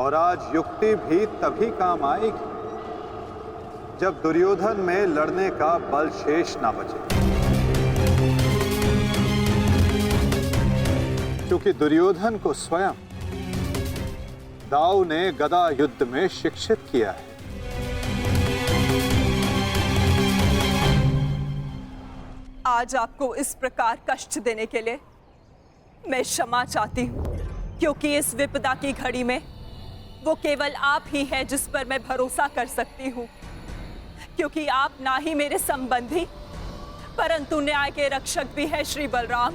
और आज युक्ति भी तभी काम आएगी जब दुर्योधन में लड़ने का बल शेष ना बचे, क्योंकि दुर्योधन को स्वयं दाऊ ने गदा युद्ध में शिक्षित किया है। आज आपको इस प्रकार कष्ट देने के लिए मैं क्षमा चाहती हूँ, क्योंकि इस विपदा की घड़ी में वो केवल आप ही हैं जिस पर मैं भरोसा कर सकती हूँ, क्योंकि आप ना ही मेरे संबंधी परंतु न्याय के रक्षक भी हैं श्री बलराम।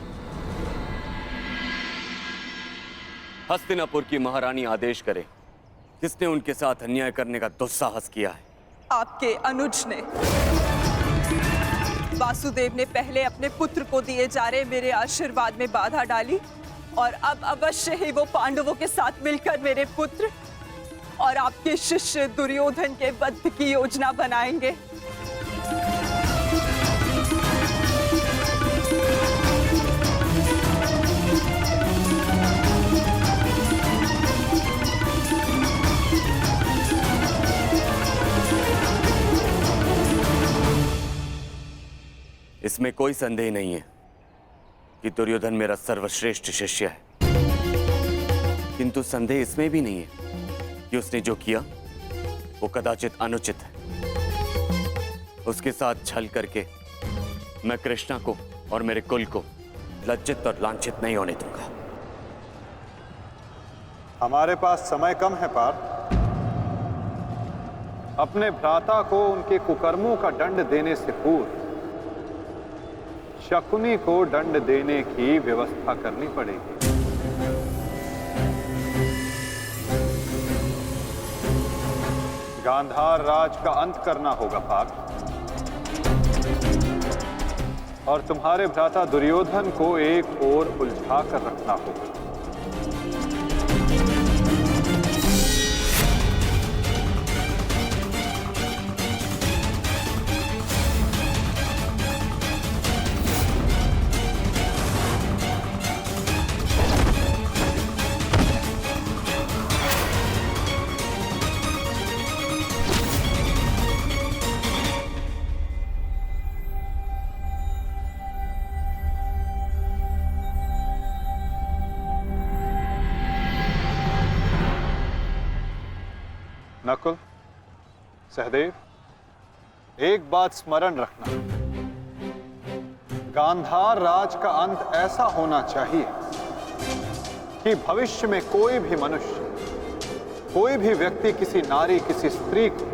हस्तिनापुर की महारानी आदेश करे, किसने उनके साथ अन्याय करने का दुस्साहस किया है? आपके अनुज ने। वासुदेव ने पहले अपने पुत्र को दिए जा रहे मेरे आशीर्वाद में बाधा डाली और अब अवश्य ही वो पांडवों के साथ मिलकर मेरे पुत्र और आपके शिष्य दुर्योधन के वध की योजना बनाएंगे। इसमें कोई संदेह नहीं है कि दुर्योधन मेरा सर्वश्रेष्ठ शिष्य है, किंतु संदेह इसमें भी नहीं है कि उसने जो किया वो कदाचित अनुचित है। उसके साथ छल करके मैं कृष्णा को और मेरे कुल को लज्जित और लांछित नहीं होने दूंगा। हमारे पास समय कम है पार्थ। अपने भ्राता को उनके कुकर्मों का दंड देने से पूर्व शकुनी को दंड देने की व्यवस्था करनी पड़ेगी। गांधार राज का अंत करना होगा पार्थ, और तुम्हारे भ्राता दुर्योधन को एक ओर उलझा कर रखना होगा। नकुल, सहदेव, एक बात स्मरण रखना, गांधार राज का अंत ऐसा होना चाहिए कि भविष्य में कोई भी मनुष्य, कोई भी व्यक्ति किसी नारी, किसी स्त्री को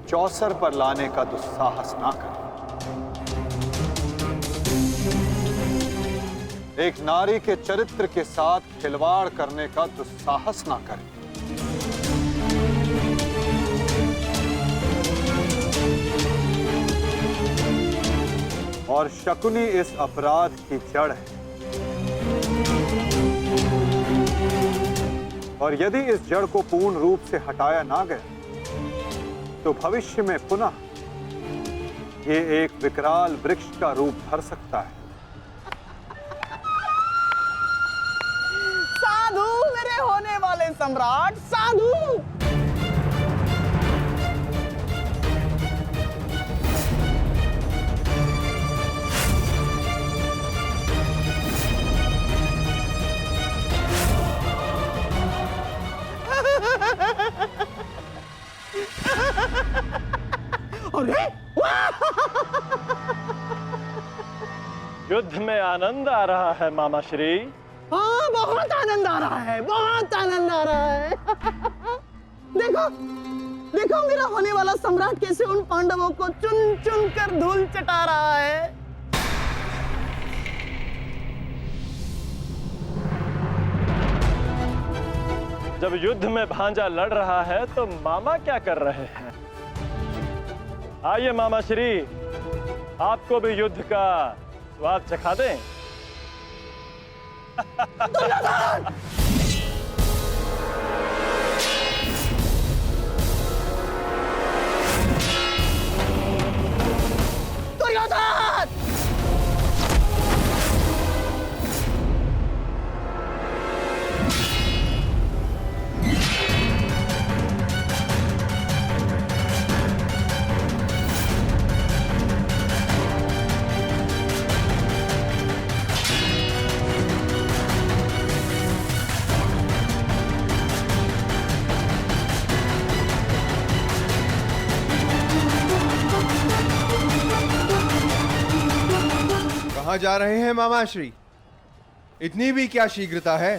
चौसर पर लाने का दुस्साहस ना करे। एक नारी के चरित्र के साथ खिलवाड़ करने का दुस्साहस ना करे। और शकुनी इस अपराध की जड़ है, और यदि इस जड़ को पूर्ण रूप से हटाया ना गया तो भविष्य में पुनः ये एक विकराल वृक्ष का रूप धर सकता है। साधु मेरे होने वाले सम्राट, साधु। युद्ध में आनंद आ रहा है मामा श्री। हाँ, बहुत आनंद आ रहा है, बहुत आनंद आ रहा है। देखो देखो मेरा होने वाला सम्राट कैसे उन पांडवों को चुन चुन कर धूल चटा रहा है। जब युद्ध में भांजा लड़ रहा है तो मामा क्या कर रहे हैं? आइए मामा श्री, आपको भी युद्ध का स्वाद चखा दें। दुर्योधन! कहाँ जा रहे हैं मामाश्री? इतनी भी क्या शीघ्रता है?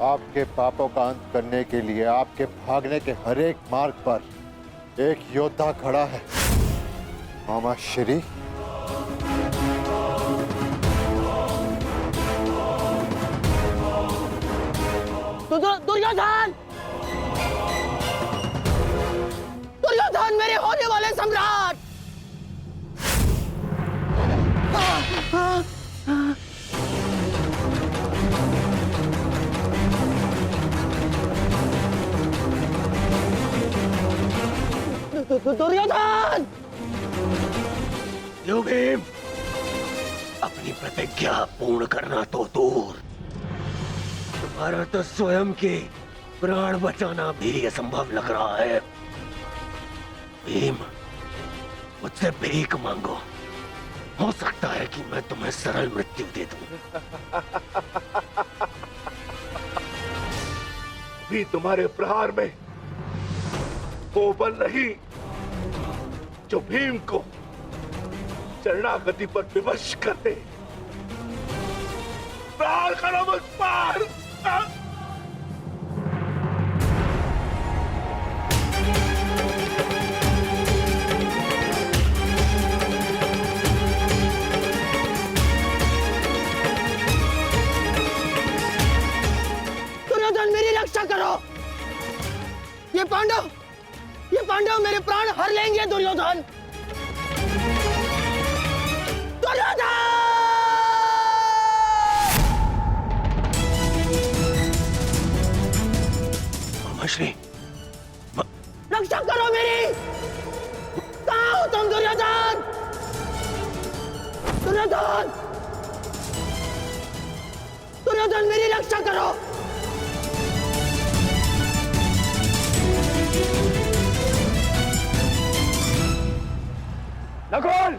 आपके पापों का अंत करने के लिए आपके भागने के हर एक मार्ग पर एक योद्धा खड़ा है। मामा श्री, दुर्योधन! दुर्योधन, मेरे होने वाले सम्राट! दुर्योधन! यो भीम, अपनी प्रतिज्ञा पूर्ण करना तो दूर, तुम्हारा तो स्वयं के प्राण बचाना भी असंभव लग रहा है। भीम, मुझसे भीख मांगो, हो सकता है कि मैं तुम्हें सरल मृत्यु दे दूं। भी तुम्हारे प्रहार में वो बल नहीं जो भीम को शरणागति पर विवश कर दे। प्रहार करो मुझ पर। दुर्योधन, मेरी रक्षा करो। ये पांडव मेरे प्राण हर लेंगे। दुर्योधन! दुर्योधन! मामाश्री, रक्षा करो मेरी। कहाँ हो तुम दुर्योधन? दुर्योधन! दुर्योधन, मेरी रक्षा करो। नकुल!